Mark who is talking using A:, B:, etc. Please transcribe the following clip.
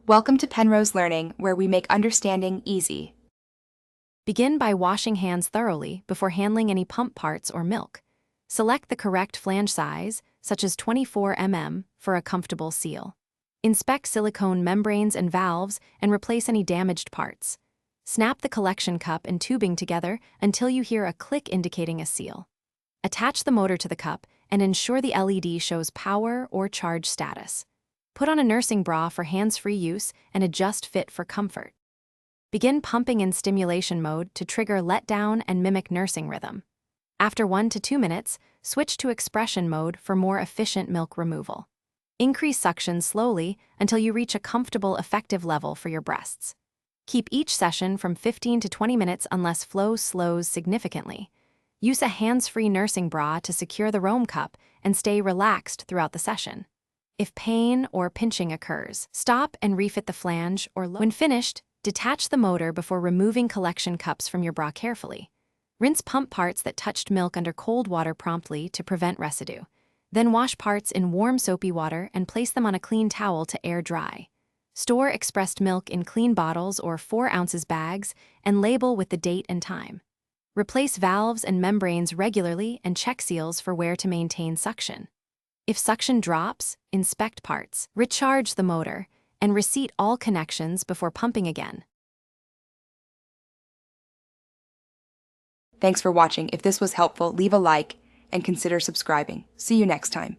A: Welcome to Penrose Learning, where we make understanding easy.
B: Begin by washing hands thoroughly before handling any pump parts or milk. Select the correct flange size, such as 24 mm, for a comfortable seal. Inspect silicone membranes and valves and replace any damaged parts. Snap the collection cup and tubing together until you hear a click indicating a seal. Attach the motor to the cup and ensure the LED shows power or charge status. Put on a nursing bra for hands-free use and adjust fit for comfort. Begin pumping in stimulation mode to trigger letdown and mimic nursing rhythm. After 1 to 2 minutes, switch to expression mode for more efficient milk removal. Increase suction slowly until you reach a comfortable, effective level for your breasts. Keep each session from 15 to 20 minutes unless flow slows significantly. Use a hands-free nursing bra to secure the Roam cup and stay relaxed throughout the session. If pain or pinching occurs, stop and refit the flange or when finished, detach the motor before removing collection cups from your bra carefully. Rinse pump parts that touched milk under cold water promptly to prevent residue. Then wash parts in warm soapy water and place them on a clean towel to air dry. Store expressed milk in clean bottles or 4 ounces bags and label with the date and time. Replace valves and membranes regularly and check seals for wear to maintain suction. If suction drops, inspect parts, recharge the motor, and reseat all connections before pumping again.
A: Thanks for watching. If this was helpful, leave a like and consider subscribing. See you next time.